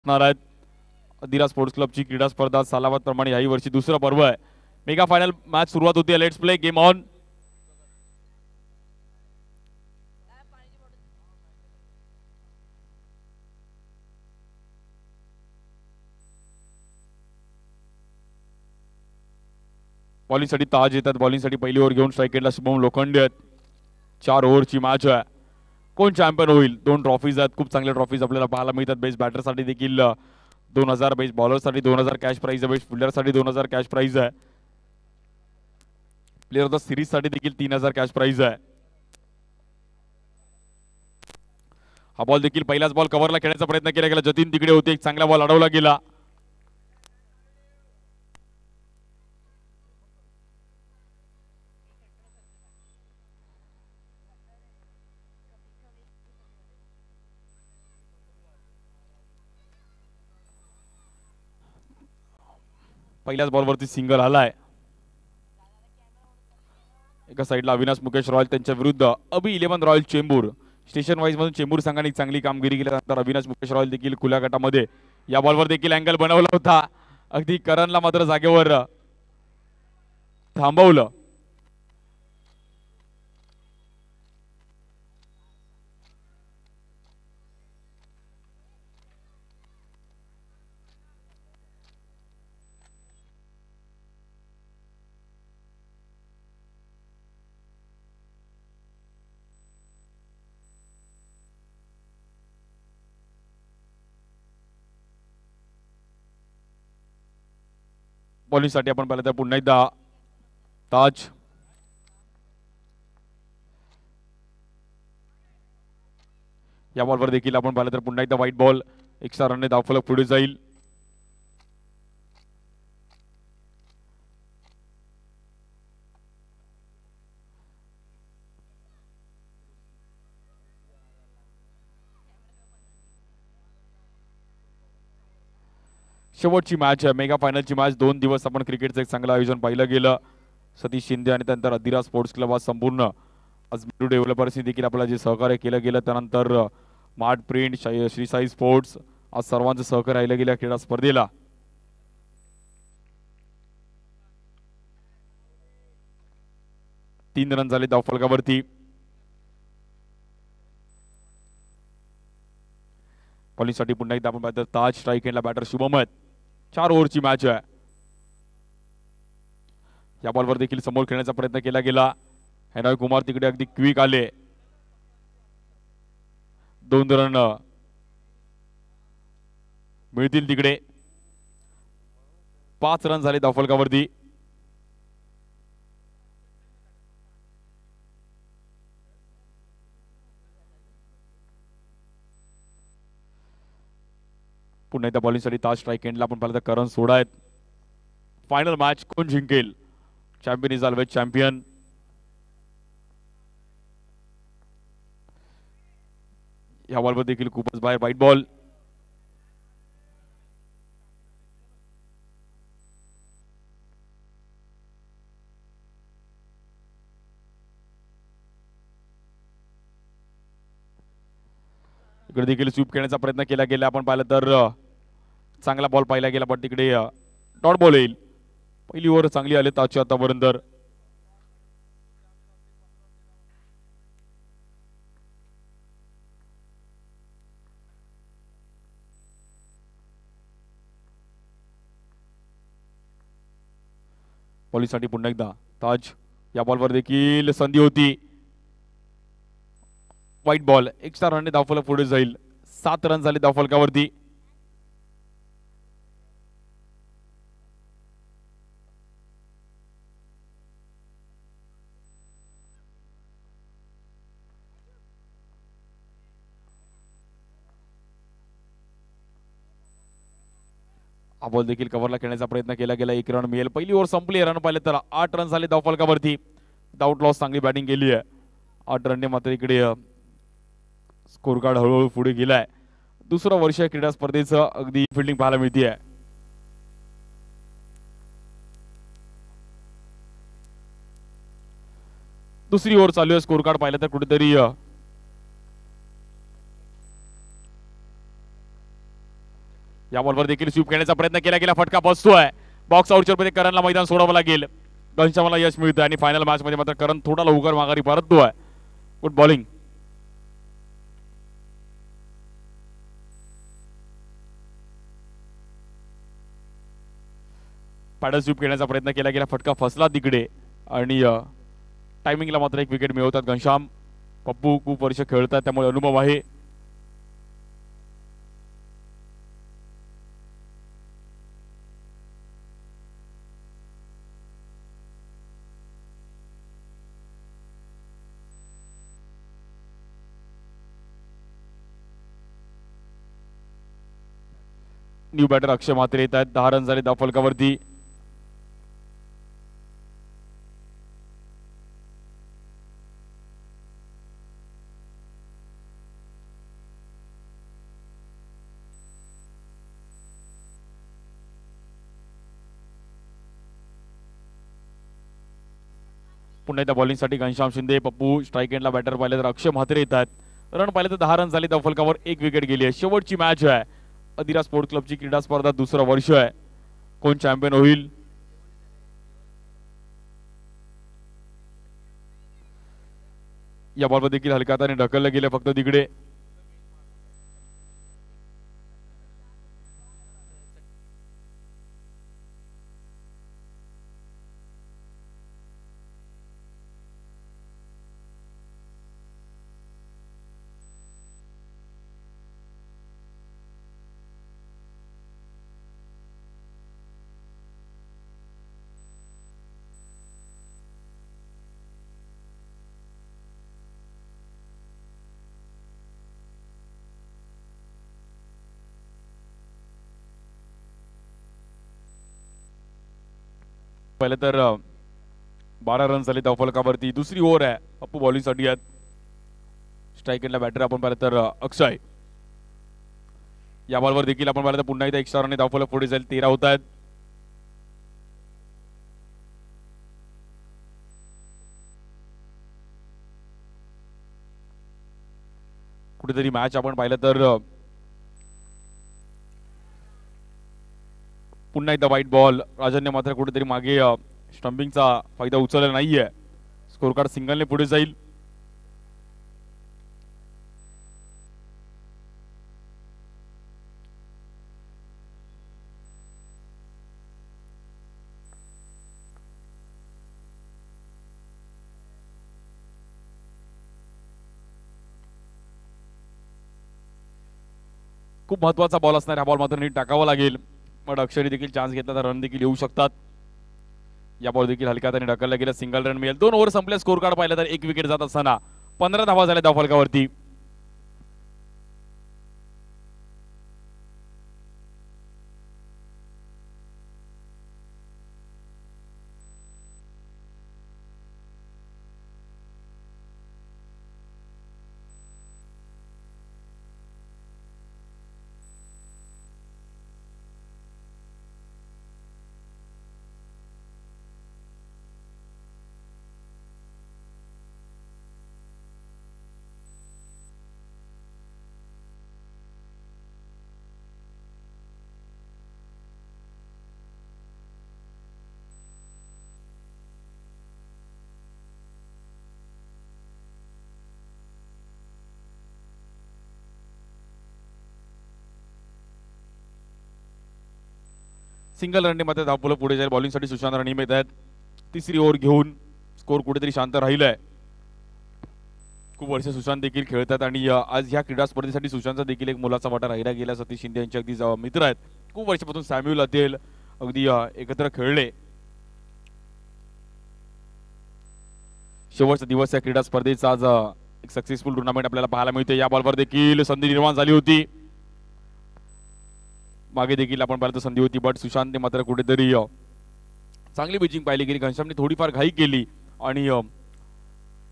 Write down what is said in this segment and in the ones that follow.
असणार आहेत. अदिरा स्पोर्ट्स क्लबची क्रीडा स्पर्धा सालाबाद प्रमाणे याही वर्षी दुसरं पर्व आहे. मेगा फायनल मॅच सुरुवात होती. Let's play game on. बॉलिंगसाठी ताज येतात. बॉलिंगसाठी पहिली ओव्हर घेऊन स्ट्राईक एंडला शुभम लोखंडे आहेत. 4 ओव्हरची मॅच आहे. कोण चॅम्पियन होईल? 2 ट्रॉफीज आहेत. खूप चांगल्या ट्रॉफीज आपल्याला पाहायला मिळतात. बेस्ट बॅटरसाठी देखील 2000, बेस्ट बॉलरसाठी 2000 कॅश प्राइज आहे. बेस्ट फिल्डरसाठी 2000 कॅश प्राइज आहे. प्लेअर ऑफ द सिरीज साठी देखील 3000 कॅश प्राइज आहे. हा बॉल देखील पहिलाच बॉल कव्हरला खेळण्याचा प्रयत्न केला गेला. जतीन तिकडे होते. एक चांगला बॉल अडवला गेला. पहिल्याच बॉलवरती सिंगल आलाय. एका साईडला अविनाश मुकेश रॉयल त्यांच्या विरुद्ध अबी 11 रॉयल चेंबूर. स्टेशन वाईज मधून चेंबूर संघाने चांगली कामगिरी केल्यानंतर अविनाश मुकेश रॉयल देखील खुल्या गटामध्ये या बॉलवर देखील अँगल बनवला होता. अगदी करणला मात्र जागेवर थांबवलं. बॉलिंगसाठी आपण पाहिलं तर पुन्हा एकदा ताज. या बॉलवर देखील आपण पाहिलं तर पुन्हा एकदा व्हाईट बॉल. एक्स्ट्रा रनने धावफलक पुढे जाईल. शेवटची मॅच आहे. Mega फायनलची match. 2 दिवस आपण क्रिकेटचं एक चांगलं आयोजन पाहिलं गेलं. सतीश शिंदे आणि त्यानंतर अदिरा स्पोर्ट्स क्लब आज संपूर्ण अजमेर डेव्हलपर्सनी देखील आपल्याला जे सहकार्य केलं गेलं. त्यानंतर mart print, Shri Sai sports, आज सर्वांचं सहकार्य राहिलं गेल्या क्रीडा स्पर्धेला. तीन रन झाले धावफलकावरती. बॉलिंगसाठी पुन्हा एकदा आपण पाहतो ताज. स्ट्राईक एंडला बॅटर शुभम आहेत. 4 ओव्हरची मॅच आहे. या बॉलवर देखील समोर खेळण्याचा प्रयत्न केला गेला. हेनॉय कुमार तिकडे अगदी क्विक आले. 2 रन मिळतील तिकडे. 5 रन झाले धावफलकावरती. पुन्हा एकदा बॉलिंगसाठी ताज. स्ट्राईक एंडला आपण पाहिलं तर करण सोडा आहेत. फायनल मॅच कोण जिंकेल? Champion is always champion. या बॉलवर देखील खूपच बाहेर व्हाईट बॉल. इकडे देखील स्वीप खेळण्याचा प्रयत्न केला गेला. आपण पाहिलं तर चांगला बॉल पाहिला गेला पण तिकडे डॉट बॉल येईल. पहिली ओव्हर चांगली आली ताजची आतापर्यंत. बॉलिंगसाठी पुन्हा एकदा ताज. या बॉलवर देखील संधी होती. White ball. एक्स्ट्रा रनने धावफलक पुढे जाईल. 7 रन झाले धावफलकावरती. हा बॉल देखील कव्हरला खेळण्याचा प्रयत्न केला गेला. 1 रन मिळेल. पहिली ओव्हर संपली. रन पाहिले तर 8 रन झाले धावफलकावरती. विदाउट लॉस चांगली बॅटिंग केली आहे. 8 रनने मात्र इकडे स्कोर कार्ड हळूहळू पुढे गेलाय. दुसरं वर्ष क्रीडा स्पर्धेचं अगदी फिल्डिंग पाहायला मिळते आहे. दुसरी ओव्हर चालू आहे. स्कोर कार्ड पाहिलं तर कुठेतरी या बॉलवर देखील स्वीप खेळण्याचा प्रयत्न केला गेला, फटका बसतोय. बॉक्स आउटच्या मध्ये करणला मैदान सोडावं लागेल. घनश्यामला यश मिळतं आणि फायनल मॅच मध्ये मात्र करण थोडा लवकर माघारी परततोय. Good bowling. पॅडल स्वीप खेळण्याचा प्रयत्न केला गेला, फटका फसला तिकडे आणि टायमिंगला मात्र एक विकेट मिळवतात घनश्याम. पप्पू खूप वर्ष खेळतात त्यामुळे अनुभव आहे. न्यू बॅटर अक्षय म्हात्रे येत आहेत. 10 रन झाले धावफलकावरती. पुन्हा एकदा बॉलिंगसाठी घनश्याम शिंदे, पप्पू स्ट्राईक एंडला बॅटर पाहिले तर अक्षय म्हात्रे येतात. रन पाहिले तर 10 रन झाले धावफलकावर, एक विकेट गेली आहे. शेवटची मॅच आहे. अदिरा स्पोर्ट क्लबची क्रीडा स्पर्धा दुसरं वर्ष आहे. कोण चॅम्पियन होईल? या बॉलवर देखील हलक्या हाताने ढकललं गेलं फक्त तिकडे. पहिले तर 12 रन झाले धावफलकावरती. दुसरी ओव्हर आहे. पप्पू बॉलिंगसाठी आहेत. स्ट्राईक एंडला बॅटर आपण पाहिलं तर अक्षय. या बॉलवर देखील आपण पाहिलं तर पुन्हा एकदा एक्स्ट्रा रन धावफलक पुढे जाईल. 13 होत आहेत. कुठेतरी मॅच आपण पाहिलं तर पुन्हा एकदा वाईट बॉल. राजनने मात्र कुठेतरी मागे स्टंपिंगचा फायदा उचलला नाहीये. स्कोर कार्ड सिंगलने पुढे जाईल. खूप महत्वाचा बॉल असणार. हा बॉल मात्र नीट टाकावा लागेल. पण अक्षरी देखील चान्स घेतला तर रन देखील येऊ शकतात. या बॉल देखील हलक्या हाताने ढकलला गेला, सिंगल रन मिळेल. 2 ओव्हर संपल्या. स्कोर कार्ड पाहिलं तर एक विकेट जात असताना 15 धावा झाल्या धावफलकावरती. सिंगल रनने मात्र धावफलक पुढे जाईल. बॉलिंगसाठी सुशांत राणे येत आहेत. तिसरी ओव्हर घेऊन स्कोर कुठेतरी शांत राहिलाय. खूप वर्ष सुशांत देखील खेळतात आणि आज ह्या क्रीडा स्पर्धेसाठी सुशांतचा देखील एक मोलाचा वाटा राहिला गेला. सतीश शिंदे यांचे अगदी मित्र आहेत. खूप वर्षापासून सॅम्युअल अतेल अगदी एकत्र खेळले. शेवटचा दिवस या क्रीडा स्पर्धेचा आज एक सक्सेसफुल टुर्नामेंट आपल्याला पाहायला मिळते. या बॉलवर देखील संधी निर्माण झाली होती. मागे देखील आपण पाहिलं संधी होती, बट सुशांतने मात्र कुठेतरी चांगली पिचिंग पाहिली गेली. घनश्यामने थोडीफार घाई केली आणि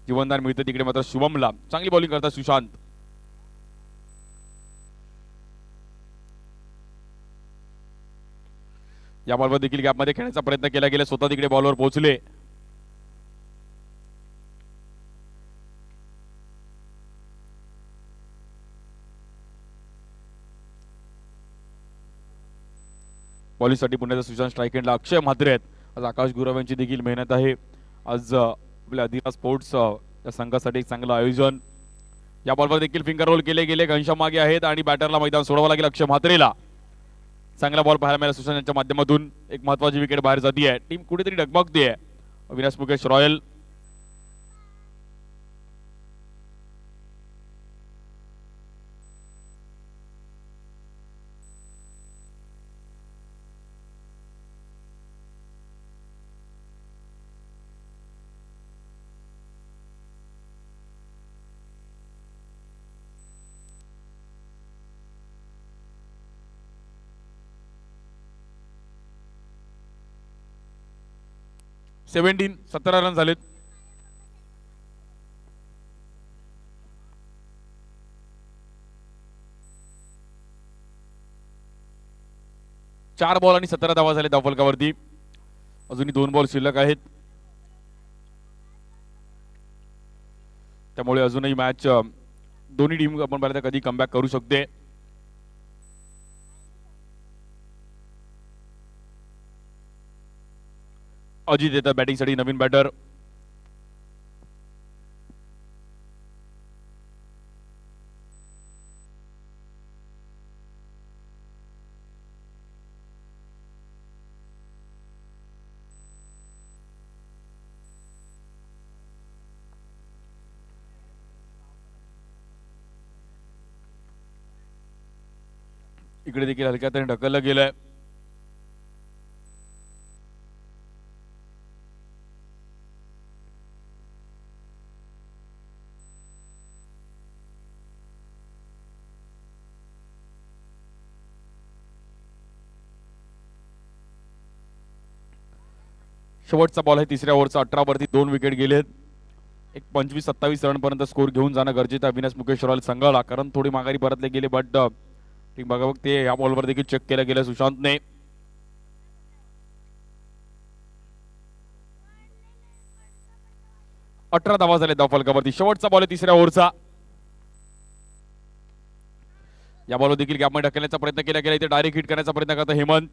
जीवनदान मिळतं तिकडे मात्र शुभमला. चांगली बॉलिंग करतात सुशांत. या बॉलवर देखील गॅपमध्ये खेळण्याचा प्रयत्न केला गेला. स्वतः तिकडे बॉलवर पोहोचले. बॉलिंगसाठी पुण्याचा सुशांत स्ट्राईक एंडला अक्षय म्हात्रे आहेत. आज आकाश गुरव यांची देखील मेहनत आहे. आज आपल्या अधिरा स्पोर्ट्स या संघासाठी एक चांगलं आयोजन. या बॉलवर देखील फिंगर रोल केले गेले. घनश्याम मागे आहेत आणि बॅटरला मैदान सोडावं लागेल अक्षय म्हात्रेला. चांगला बॉल पाहायला मिळाला सुशांत यांच्या माध्यमातून. एक महत्वाची विकेट बाहेर जाती आहे. टीम कुठेतरी डगमगते. Avinash Mukesh royal seventeen 17 run झालेत. चार बॉल आणि 17 धावा झाले धावफलकावरती. अजूनही 2 बॉल शिल्लक आहेत. त्यामुळे अजूनही मॅच दोन्ही टीम आपण पाहिलं कधी कमबॅक करू शकते. अजित येतात बॅटिंगसाठी नवीन बॅटर. इकडे देखील हलक्यात ढकललं गेलंय. शेवटचा बॉल आहे तिसऱ्या ओव्हरचा. 18 वरती 2 विकेट गेलेत. एक 25-27 रन पर्यंत स्कोर घेऊन जाणं गरजेचं आहे अविनाश मुकेश रॉयल संघाला, कारण थोडी माघारी परतले गेले. बट टीम बघा बघते या बॉलवर देखील चेक केलं गेलं सुशांतने. अठरा धावा झाले धावफलकावरती. शेवटचा बॉल आहे तिसऱ्या ओव्हरचा. या बॉलवर देखील गॅपमध्ये ढकलण्याचा प्रयत्न केला गेला. इथे डायरेक्ट हिट करण्याचा प्रयत्न करता हेमंत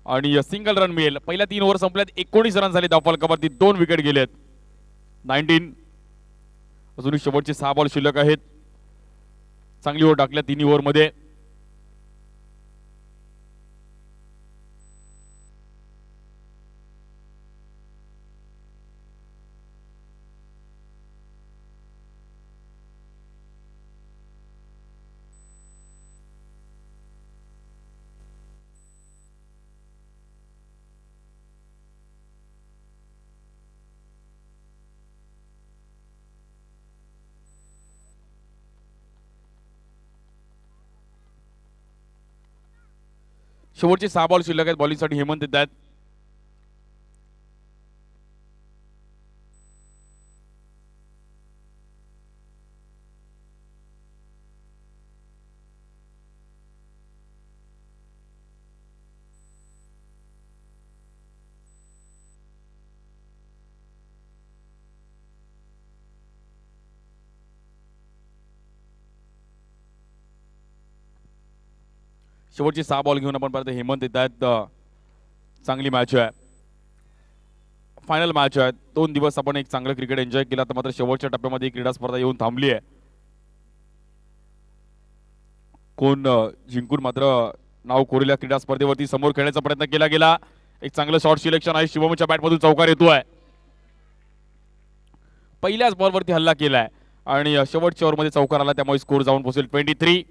आणि सिंगल रन मिळेल. पहिल्या 3 ओव्हर संपल्यात. 19 रन झाले धावफलकावरती. 2 विकेट गेलेत. 19. अजूनही शेवटचे 6 बॉल शिल्लक आहेत. चांगली ओव्हर टाकल्या 3 ओव्हरमध्ये. शेवटचे 6 बॉल शिल्लक आहेत. बॉलिंगसाठी हेमंत येत आहेत. शेवटचे 6 बॉल घेऊन आपण पाहतो हेमंत येत आहेत. चांगली मॅच आहे. फायनल मॅच आहे. 2 दिवस आपण एक चांगलं क्रिकेट एन्जॉय केला, तर मात्र शेवटच्या टप्प्यामध्ये क्रीडा स्पर्धा येऊन थांबली आहे. कोण जिंकून मात्र नाव कोरेल्या क्रीडा स्पर्धेवरती समोर खेळण्याचा प्रयत्न केला गेला. एक चांगलं शॉर्ट सिलेक्शन आहे. शिवमच्या बॅटमधून चौकार येतोय. पहिल्याच बॉलवरती हल्ला केलाय आणि शेवटच्या ओव्हरमध्ये चौकार आला, त्यामुळे स्कोर जाऊन पोहोचेल 23.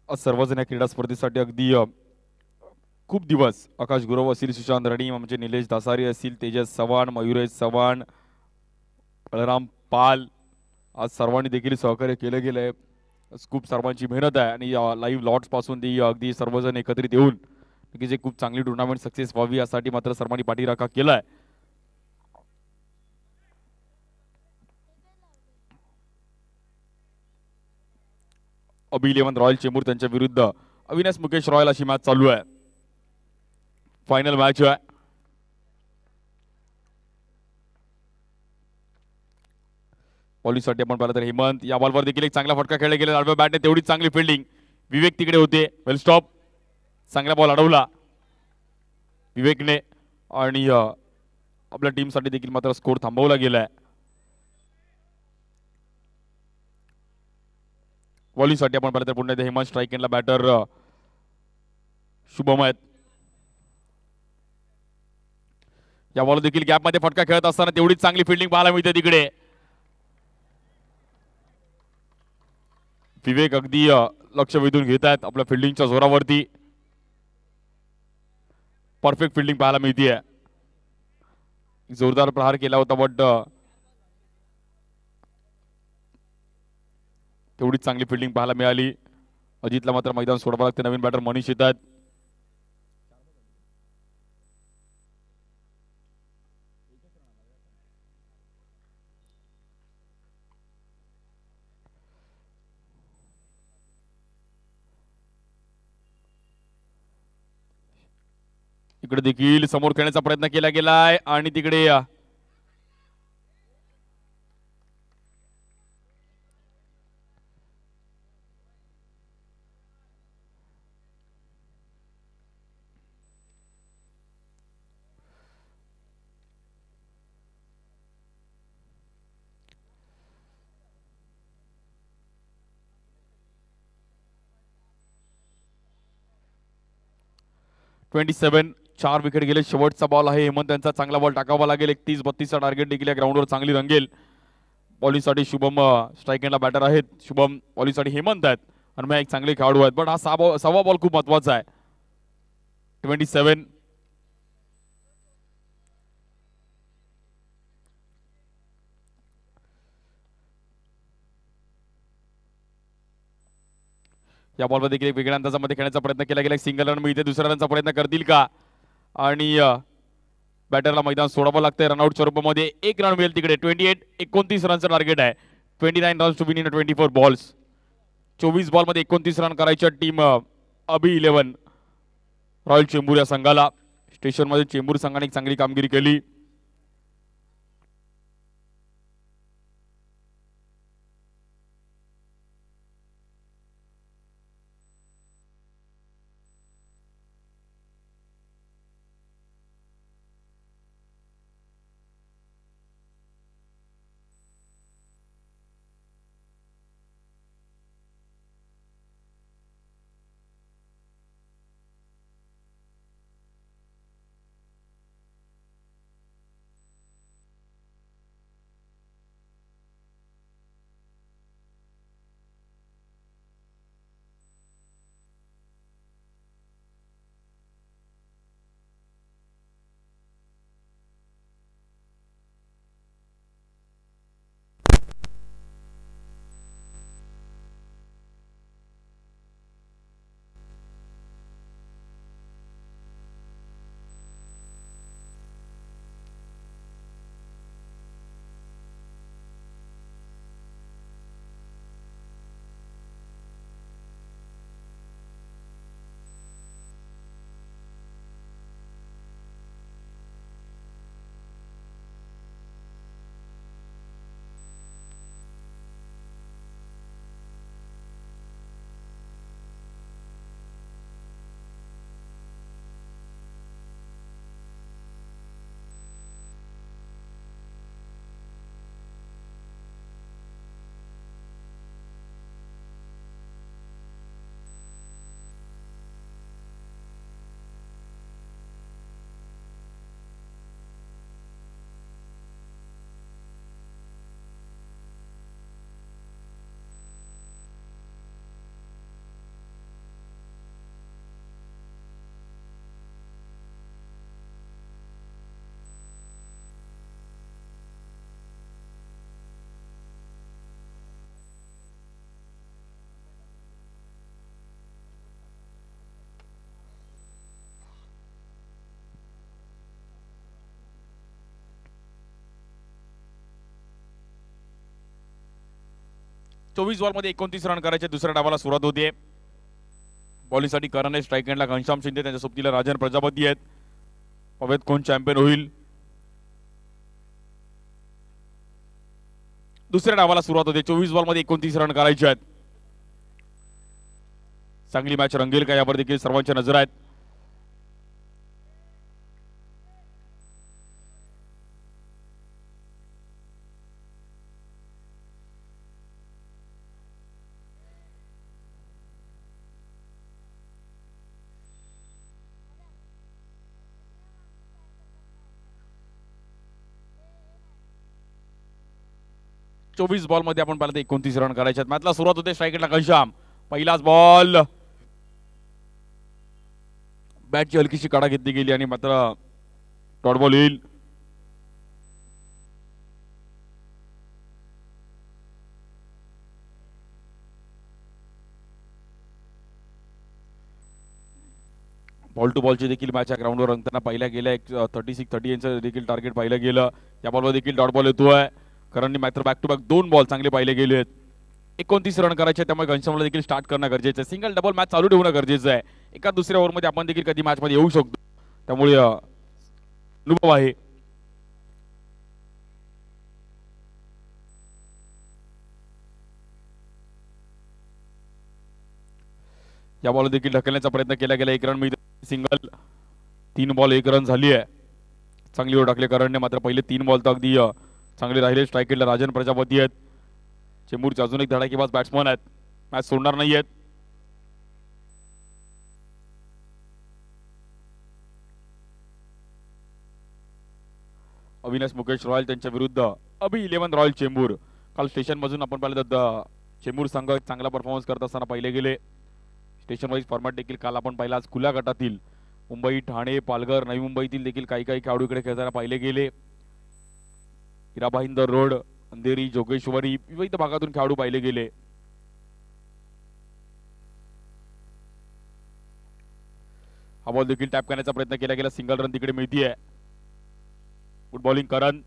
सर्वजण या क्रीडा स्पर्धेसाठी अगदी खूप दिवस आकाश गुरव असतील, सुशांत रडीम, आमचे निलेश दासारी असतील, तेजस चव्हाण, मयुरेश चव्हाण, बळराम पाल, आज सर्वांनी देखील सहकार्य केलं गेलंय. खूप सर्वांची मेहनत आहे आणि लाईव्ह लॉट्स पासून ती अगदी सर्वजण एकत्रित येऊन नक्कीच एक खूप चांगली टुर्नामेंट सक्सेस व्हावी यासाठी मात्र सर्वांनी पाठीराखा केलाय. अबी 11 रॉयल चेंबूर त्यांच्या विरुद्ध अविनाश मुकेश रॉयल अशी मॅच चालू आहे. फायनल मॅच आहे. बॉलिंगसाठी आपण पाहिलं तर हेमंत या बॉलवर देखील एक चांगला फटका खेळला गेला. डाव्या बॅटने तेवढीच चांगली फिल्डिंग. विवेक तिकडे होते. वेल स्टॉप. चांगला बॉल अडवला विवेकने आणि आपल्या टीमसाठी देखील मात्र स्कोर थांबवला गेलाय. बॉलिंगसाठी आपण पाहिलं तर पुन्हा एकदा हेमंत स्ट्राईक एंडला बॅटर शुभम आहेत. या बॉल देखील गॅपमध्ये फटका खेळत असताना तेवढीच चांगली फिल्डिंग पाहायला मिळते तिकडे. विवेक अगदी लक्ष वेधून घेत आहेत आपल्या फिल्डिंगच्या जोरावरती. परफेक्ट फिल्डिंग पाहायला मिळते. जोरदार प्रहार केला होता बट तेवढीच चांगली फिल्डिंग पाहायला मिळाली. अजितला मात्र मैदान सोडावं लागते. नवीन बॅटर मनीष येतात. इकडे देखील समोर खेळण्याचा प्रयत्न केला गेलाय आणि तिकडे 27 4 विकेट गेले. शेवटचा बॉल आहे हेमंत यांचा. चांगला बॉल टाकावा लागेल. 31-32 टार्गेट देखील या ग्राउंडवर चांगली रंगेल. बॉलिंगसाठी शुभम स्ट्राईक एंडला बॅटर आहेत. शुभम बॉलिंगसाठी हेमंत आहेत आणि मग एक चांगले खेळाडू आहेत. पण हा सहावा बॉल खूप महत्वाचा आहे. 27 या बॉलवर देखील वेगळ्या अंदाजामध्ये खेळण्याचा प्रयत्न केला गेला. सिंगल रन मिळते. दुसऱ्या रनचा प्रयत्न करतील का आणि बॅटरला मैदान सोडावं लागतंय. रनआउटच्या रूपामध्ये एक रन मिळेल तिकडे. 29 रनचं टार्गेट आहे. 29 runs to win in 24 balls. 24 बॉलमध्ये 29 रन करायच्या टीम अबी 11 रॉयल चेंबूर या संघाला. स्टेशनमध्ये चेंबूर संघाने एक चांगली कामगिरी केली. 24 बॉलमध्ये 29 रन करायचे. दुसऱ्या डावाला सुरुवात होते. बॉलिंगसाठी करण आहे, स्ट्राईक एंडला घनश्याम शिंदे, त्यांच्या सोबतीला राजन प्रजापती आहेत. पाहूयात कोण चॅम्पियन होईल. दुसऱ्या डावाला सुरुवात होते. 24 बॉलमध्ये 29 रन करायचे आहेत. चांगली मॅच रंगेल का यावर देखील सर्वांच्या नजर आहेत. चोवीस बॉल मध्ये आपण पाहिलं 29 रन करायचे आहेत. मॅचला सुरुवात होते. स्ट्राईकला घनश्याम, पहिलाच बॉल, बॅटची हलकीशी काढा घेतली गेली आणि मात्र डॉट बॉल येईल. बॉल टू बॉलची देखील मॅच या ग्राउंडवर रंगताना पाहिल्या गेल्या. 36-30 यांचं देखील टार्गेट पाहिलं गेलं. या बॉलवर देखील डॉट बॉल येतोय. करणनी मात्र बॅक टू बॅक 2 बॉल चांगले पाहिले गेले आहेत. 29 रन करायचे, त्यामुळे घनश्यामला देखील स्टार्ट करणं गरजेचं आहे. सिंगल डबल मॅच चालू ठेवणं गरजेचं आहे. एका दुसऱ्या ओव्हरमध्ये आपण देखील कधी मॅच मध्ये येऊ शकतो, त्यामुळे अनुभव आहे. या बॉल देखील ढकलण्याचा प्रयत्न केला गेला. 1 रन मिळतो. सिंगल. 3 बॉल 1 रन झाली आहे. चांगली ओव्हर टाकली करणने. मात्र पहिले 3 बॉल तर अगदी चांगले राहिले. स्ट्राईकला राजन प्रजापती आहेत. चेंबूरचे अजून एक धडाकेबाज बॅट्समन आहेत. मॅच सोडणार नाही आहेत. अविनाश मुकेश रॉयल त्यांच्या विरुद्ध अभि 11 रॉयल चेंबूर. काल स्टेशन मधून आपण पाहिलं तर चेंबूर संघ चांगला परफॉर्मन्स करत असताना पाहिले गेले. स्टेशन वाईज फॉर्मॅट देखील काल आपण पाहिला. आज खुल्या गटातील मुंबई, ठाणे, पालघर, नवी मुंबईतील देखील काही खेळाडू इकडे खेळताना पाहिले गेले. हिरा भाईंदर रोड, अंधेरी, जोगेश्वरी विविध भागातून खेळाडू पाहिले गेले. हा बॉल देखील टॅप करण्याचा प्रयत्न केला गेला. सिंगल रन तिकडे मिळतीये. गुड बॉलिंग करण.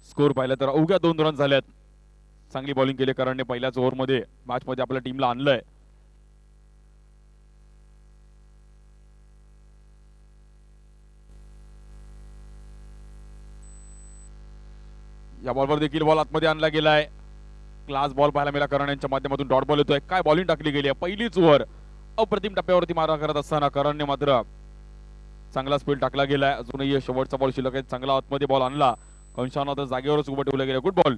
स्कोर पाहिलं तर अवघ्या 2 रन झाल्यात. चांगली बॉलिंग केली करणने पहिल्याच ओव्हरमध्ये. मॅच मध्ये आपल्या टीमला आणलंय. या बॉलवर देखील बॉल आतमध्ये आणला गेलाय. क्लास बॉल पाहायला मिळाला करण यांच्या माध्यमातून. डॉट बॉल येतोय. काय बॉलिंग टाकली गेली आहे. पहिलीच ओव्हर अप्रतिम टप्प्यावरती मारा करत असताना करणने मात्र चांगला स्पीड टाकला गेलाय. अजूनही शेवटचा बॉल शिल्लक आहे. चांगला आतमध्ये बॉल आणला. घनश्यामला तर जागेवरच उभं ठेवलं गेलं. Good ball.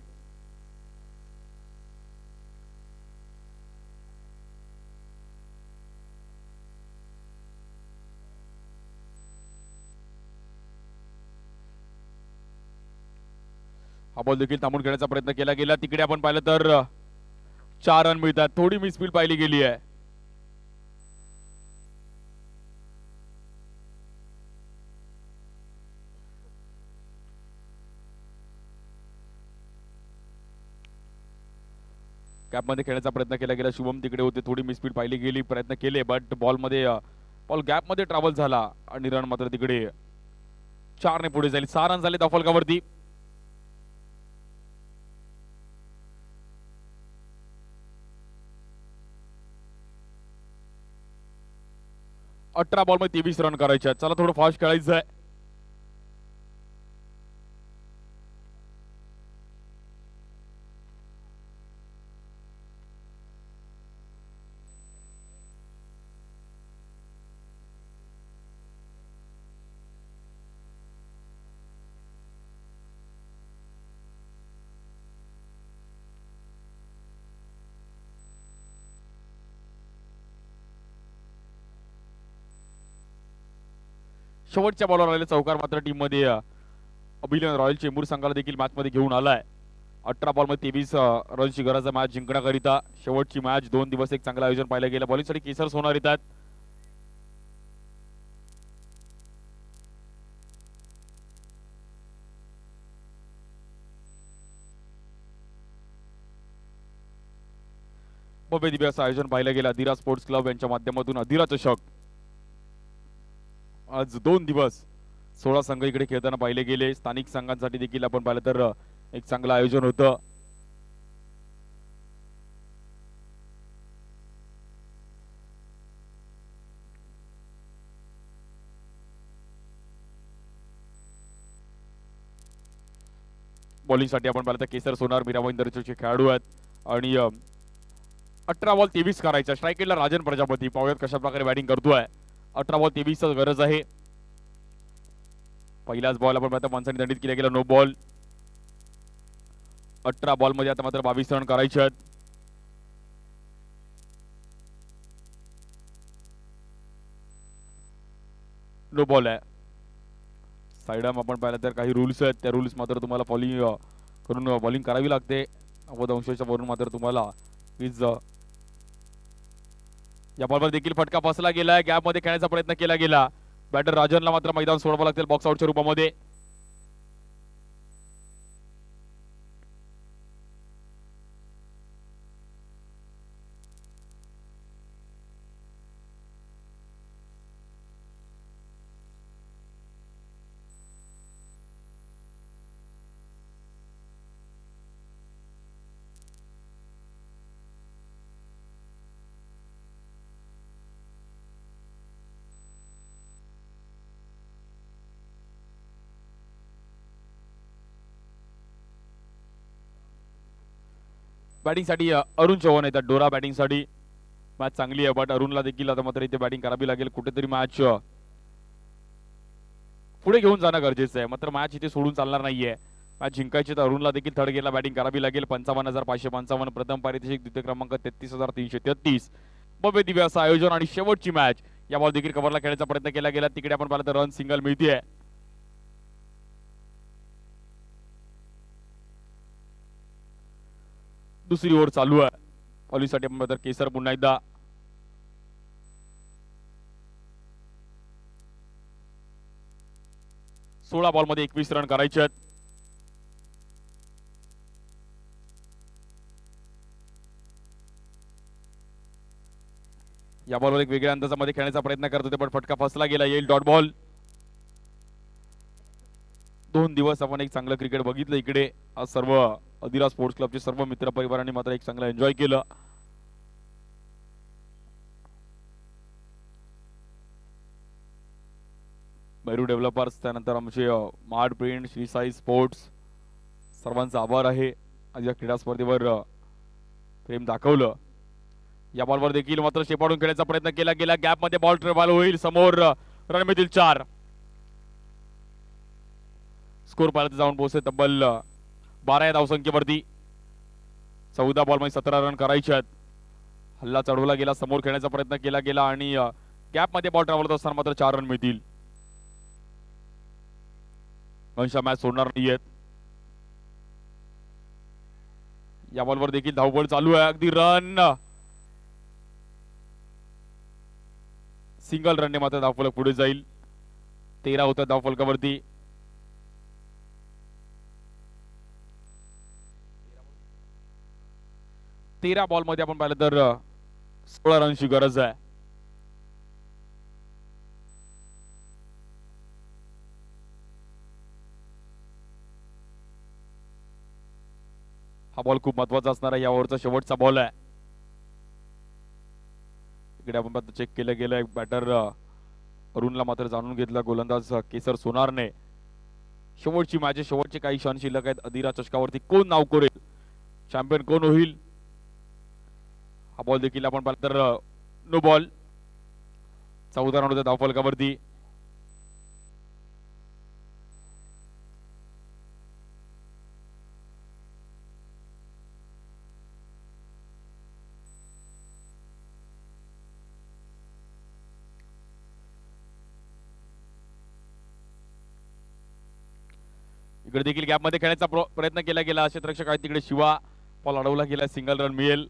हा बॉल देखील थांबून खेळण्याचा प्रयत्न केला गेला. तिकडे आपण पाहिलं तर 4 रन मिळतात. थोडी मिसफील्ड पाहिली गेली आहे. गॅप मध्ये खेळण्याचा प्रयत्न केला गेला. शुभम तिकडे होते. थोडी मिसफील्ड पाहिली गेली. प्रयत्न केले बट बॉल गॅप मध्ये ट्रॅव्हल झाला आणि रन मात्र तिकडे 4 ने पुढे झाली. 6 रन झाले धावफलकावरती. अठरा बॉल मध्ये 23 रन करायचे आहेत. चला थोडं फास्ट खेळायचं आहे. शेवटच्या बॉलवर आलेला चौकार मात्र टीम मध्ये अभिनंदन रॉयल चेंबूर संघाला देखील मॅच मध्ये घेऊन आलाय. 18 बॉल मध्ये 23 रनची गरज आहे मॅच जिंकण्याकरिता. शेवटची मॅच 2 दिवस एक चांगलं आयोजन पाहिलं गेलं. बॉलिंगसाठी केसर सोनार येतात. भव्य दिव्य असं आयोजन पाहिलं गेलं. अधिरा स्पोर्ट्स क्लब यांच्या माध्यमातून अधिरा चषक आज 2 दिवस 16 संघ इकडे खेळताना पाहिले गेले. स्थानिक संघांसाठी देखील आपण पाहिलं तर एक चांगलं आयोजन होतं. बॉलिंगसाठी आपण पाहिलं तर केसर सोनार मीराबाई इंदरचे खेळाडू आहेत आणि 18 बॉल 23 करायचा. स्ट्राईकला राजन प्रजापती पाहूयात कशा प्रकारे बॅटिंग करतोय. 18 बॉल 23 गरज आहे. पहिलाच बॉल आपण पाहता माणसाने दंडित केला गेला, नो बॉल. 18 बॉल मध्ये आता मात्र 22 रन करायचे आहेत. नो बॉल आहे. साइड आपण पाहिलं तर काही रूल्स आहेत, त्या रूल्स मात्र तुम्हाला फॉलो करून बॉलिंग करावी लागते. 90 वरून मात्र तुम्हाला वीज या बॉलवर देखील फटका फसला गेलाय. गॅप मध्ये खेळण्याचा प्रयत्न केला गेला. बॅटर राजनला मात्र मैदान सोडवावं लागतील बॉक्स आउटच्या रूपामध्ये. बॅटिंगसाठी अरुण चव्हाण येतात. डोरा बॅटिंगसाठी. मॅच चांगली आहे बट अरुणला देखील आता मात्र इथे बॅटिंग करावी लागेल. कुठेतरी मॅच पुढे घेऊन जाणं गरजेचं आहे. मात्र मॅच इथे सोडून चालणार नाहीये. मॅच जिंकायची तर अरुणला देखील थर्ड गेला बॅटिंग करावी लागेल. 55,555 प्रथम पारितोषिक, द्वितीय क्रमांक 33,333. भव्य दिव्य असं आयोजन आणि शेवटची मॅच. या बॉल देखील कव्हरला खेळण्याचा प्रयत्न केला गेला. तिकडे आपण पाहिलं तर रन सिंगल मिळतीये. दुसरी ओव्हर चालू आहे. बॉलिंगसाठी आपण तर केसर पुन्हा एकदा. सोळा बॉल मध्ये 21 रन करायचे आहेत. या बॉलवर एक वेगळ्या अंदाजामध्ये खेळण्याचा प्रयत्न करत होते पण फटका फसला गेला. येईल डॉट बॉल. 2 दिवस आपण एक चांगलं क्रिकेट बघितलं इकडे. आज सर्व अदिरा स्पोर्ट्स क्लबचे सर्व मित्र परिवारांनी मात्र एक चांगलं एन्जॉय केलं. बैरू डेव्हलपर्स, त्यानंतर आमचे mart print, Shri Sai sports, सर्वांचा आभार आहे. आज या क्रीडा स्पर्धेवर प्रेम दाखवलं. या बॉलवर देखील मात्र शेपाडून खेळण्याचा प्रयत्न केला गेला. गॅप मध्ये बॉल ट्रेबल होईल. समोर रन मिळतील 4. स्कोर पाहिलं जाऊन पोहोचते तब्बल 12 या धावसंख्येवरती. 14 बॉल मध्ये 17 रन करायचे आहेत. हल्ला चढवला गेला, समोर खेळण्याचा प्रयत्न केला गेला आणि गॅप मध्ये बॉल ट्रॅव्हल होत असताना मात्र 4 रन मिळतील. अंशा मॅच सोडणार नाहीयेत. या बॉलवर देखील धावपळ चालू आहे. अगदी रन सिंगल रनने मात्र धावफलक पुढे जाईल. 13 होत्या धावफलकावरती. तेरा बॉल मध्ये आपण पाहिलं तर 16 रनची गरज आहे. हा बॉल खूप महत्वाचा असणार आहे. या ओव्हरचा शेवटचा बॉल आहे. इकडे आपण चेक केलं गेलं. बॅटर अरुणला मात्र जाणून घेतला गोलंदाज केसर सोनारने. शेवटची मॅच, शेवटचे काही क्षण शिल्लक आहेत. अदिरा चषकावरती कोण नाव कोरेल, चॅम्पियन कोण होईल. हा बॉल देखील आपण पाहिलं तर नो बॉल. 14 रन होते धावफलकावरती. इकडे देखील गॅप मध्ये खेळण्याचा प्रयत्न केला गेला. क्षेत्ररक्षक आहेत तिकडे शिवा. बॉल अडवला गेला. सिंगल रन मिळेल.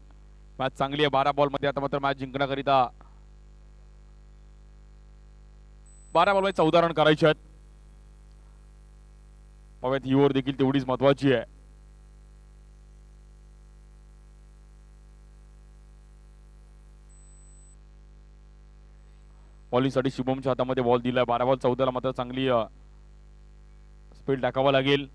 मॅच चांगली आहे. 12 बॉल मध्ये आता मात्र मॅच जिंकण्याकरिता 12 बॉल मध्ये 14 रन करायचे आहेत. पाहूयात ही ओव्हर देखील तेवढीच महत्वाची आहे. बॉलिंगसाठी शुभमच्या हातामध्ये बॉल दिलाय. 12 बॉल 14 ला मात्र चांगली स्पीड टाकावं लागेल.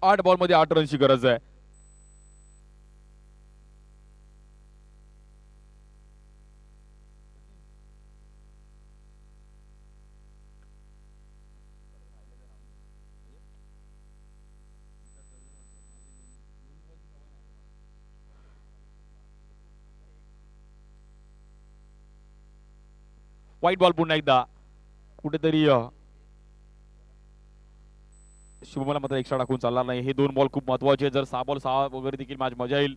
आठ बॉल मध्ये 8 रनची गरज आहे. व्हाईट बॉल पुन्हा एकदा कुठेतरी शुभमला मात्र एक्स्ट्रा टाकून चालणार नाही. हे 2 बॉल खूप महत्वाचे. जर 6 बॉल 6 वगैरे देखील मॅच मजा येईल.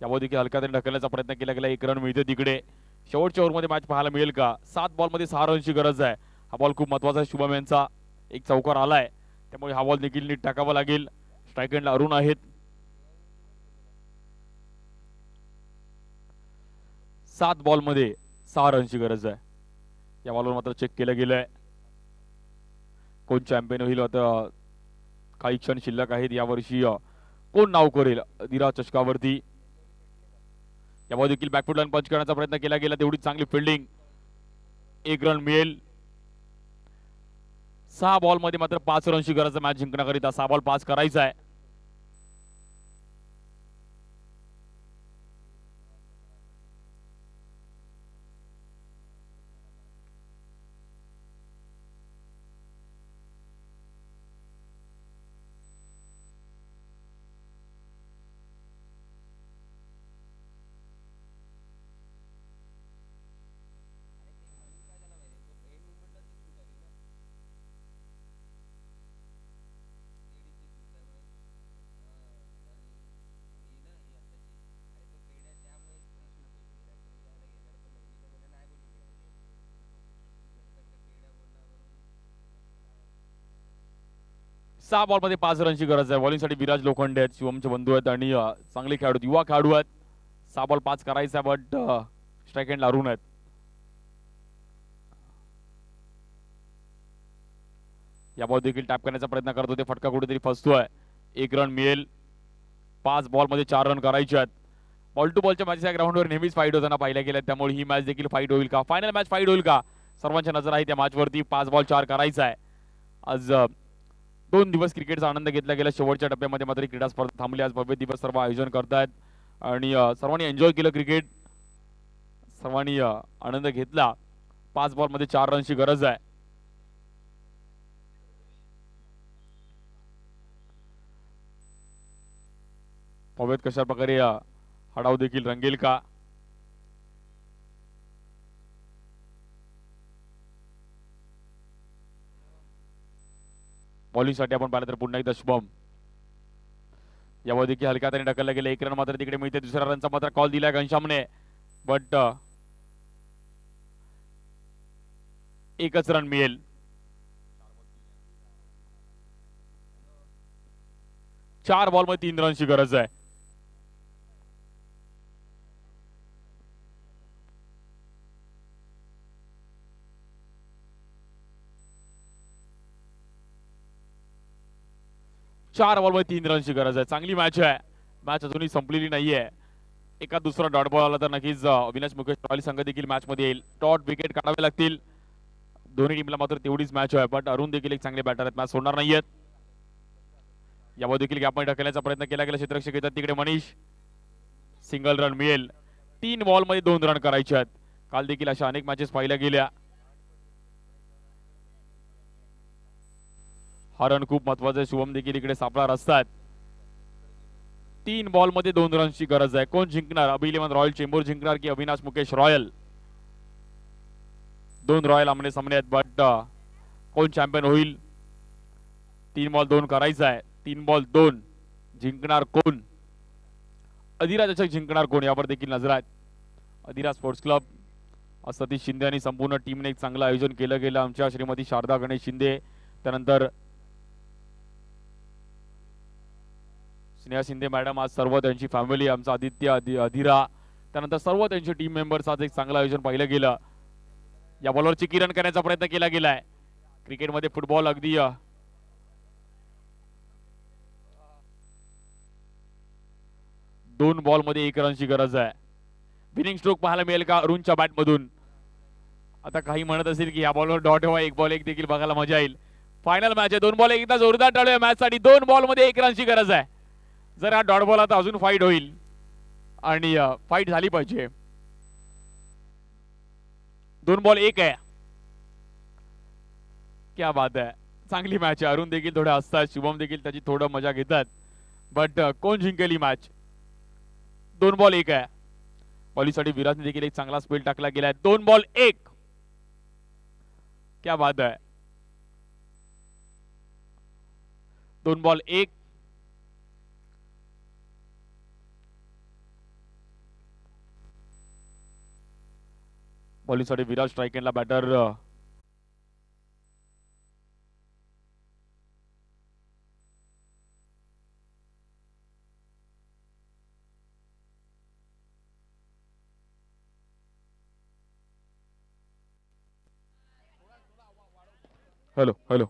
यामध्ये देखील हलका तरी ढकलण्याचा प्रयत्न केला गेला. 1 रन मिळते तिकडे. शेवटच्या ओव्हरमध्ये मॅच पाहायला मिळेल का? 7 बॉल मध्ये 6 रनची गरज आहे. हा बॉल खूप महत्वाचा आहे. शुभम यांचा एक चौकार आलाय त्यामुळे हा बॉल देखील नीट टाकावा लागेल. स्ट्राईक एंडला अरुण आहेत. 7 बॉल मध्ये 6 रनची गरज आहे. या बॉलवर मात्र चेक केलं गेलंय. कोण चॅम्पियन होईल आता काही क्षण शिल्लक आहेत. यावर्षी कोण नाव करेल धीराज चषकावरती? यामध्ये देखील बॅकफुट लाईन पंच करण्याचा प्रयत्न केला गेला. तेवढी चांगली फिल्डिंग. 1 रन मिळेल. 6 बॉल मध्ये मात्र 5 रनची गरज आहे मॅच जिंकण्याकरिता. 6 बॉल 5 करायचा आहे. सहा बॉल मध्ये 5 रनची गरज आहे. बॉलिंगसाठी विराज लोखंडे आहेत. शिवमचे बंधू आहेत आणि चांगले खेळाडू युवा खेळाडू आहेत. 6 बॉल 5 करायचा आहे बट स्ट्राईक एंड अरुण आहेत. या बॉल देखील टॅप करण्याचा प्रयत्न करत होते. फटका कुठेतरी फसतोय. 1 रन मिळेल. 5 बॉल मध्ये 4 रन करायचे आहेत. बॉल टू बॉलच्या मॅचेस या ग्राउंडवर नेहमीच फाईट होताना पाहिल्या गेल्या त्यामुळे ही मॅच देखील फाईट होईल का? फायनल मॅच फाईट होईल का? सर्वांच्या नजर आहे त्या मॅचवरती. 5 बॉल 4 करायचा आहे. आज 2 दिवस क्रिकेटचा आनंद घेतला गेला. शेवटच्या टप्प्यामध्ये मात्र क्रीडा स्पर्धा थांबली. आज भव्य दिवस सर्व आयोजन करतायत आणि सर्वांनी एन्जॉय केलं क्रिकेट. सर्वांनी आनंद घेतला. 5 बॉल मध्ये 4 रनची गरज आहे. पाहूयात कशा प्रकारे हडाव देखील रंगेल का? बॉलिंगसाठी आपण पाहिलं तर पुन्हा एकदा शुभम. यावर देखील हलक्या हाताने ढकलला गेला. 1 रन मात्र तिकडे मिळते. दुसऱ्या रनचा मात्र कॉल दिलाय घनश्यामने बट 1च रन मिळेल. 4 बॉल मध्ये 3 रनची गरज आहे. चार बॉल मध्ये 3 रनची गरज आहे. चांगली मॅच आहे. मॅच अजूनही संपलेली नाहीये. एका दुसरा डॉट बॉल आला तर नक्कीच अविनाश मुकेश रॉयल संघ देखील मॅच मध्ये येईल. डॉट विकेट काढावे लागतील. दोन्ही टीमला मात्र तेवढीच मॅच आहे बट अरुण देखील एक चांगले बॅटर आहेत. मॅच सोडणार नाहीयेत. यावर देखील गॅपमध्ये ढकलण्याचा प्रयत्न केला गेला. क्षेत्ररक्षक येतात तिकडे मनीष. सिंगल रन मिळेल. 3 बॉल मध्ये 2 रन करायचे आहेत. काल देखील अशा अनेक मॅचेस पाहिल्या गेल्या. हा रन खूप महत्वाचा आहे. शुभम देखील इकडे सापळा रस्तात. 3 बॉल मध्ये 2 रनची गरज आहे. कोण जिंकणार? अभिलेमन रॉयल चेंबूर जिंकणार की अविनाश मुकेश रॉयल? 2 रॉयल आमने सामने आहेत बट कोण चॅम्पियन होईल? 3 बॉल 2 करायचा आहे. 3 बॉल 2 जिंकणार कोण? अधिराज चषक जिंकणार कोण? यावर देखील नजर आहेत. अधिराज स्पोर्ट्स क्लब सतीश शिंदे आणि संपूर्ण टीमने एक चांगलं आयोजन केलं गेलं. आमच्या श्रीमती शारदा गणेश शिंदे, त्यानंतर स्नेहा शिंदे मॅडम, आज सर्व त्यांची फॅमिली, आमचा आदित्य, अधिरा, त्यानंतर सर्व त्यांचे टीम मेंबर्स, आज एक चांगलं आयोजन पाहिलं गेलं. या बॉलवरची किरण करण्याचा प्रयत्न केला गेलाय. क्रिकेटमध्ये फुटबॉल अगदी 2 बॉलमध्ये 1 रनची गरज आहे. विनिंग स्ट्रोक पाहायला मिळेल का अरुणच्या बॅटमधून? आता काही म्हणत असेल की या बॉलवर डॉट हवा, 1 बॉल 1 देखील बघायला मजा येईल. फायनल मॅच आहे, 2 बॉल एकदा जोरदार टाळूया मॅच साठी. 2 बॉलमध्ये 1 रनची गरज आहे. जर हा डॉट बॉल आता अजून फाईट होईल आणि फाईट झाली पाहिजे. 2 बॉल 1 आहे. क्या बात आहे, चांगली मॅच आहे. अरुण देखील थोडे हसतात, शुभम देखील त्याची थोडं मजा घेतात. बट कोण जिंकेल ही मॅच? 2 बॉल 1 आहे. बॉलिंगसाठी विराजने देखील एक चांगला स्पेल टाकला गेलाय. 2 बॉल 1. क्या बात आहे. 2 बॉल 1. बॉलिंगसाठी विराज स्ट्राइक एंडला बॅटर हॅलो हॅलो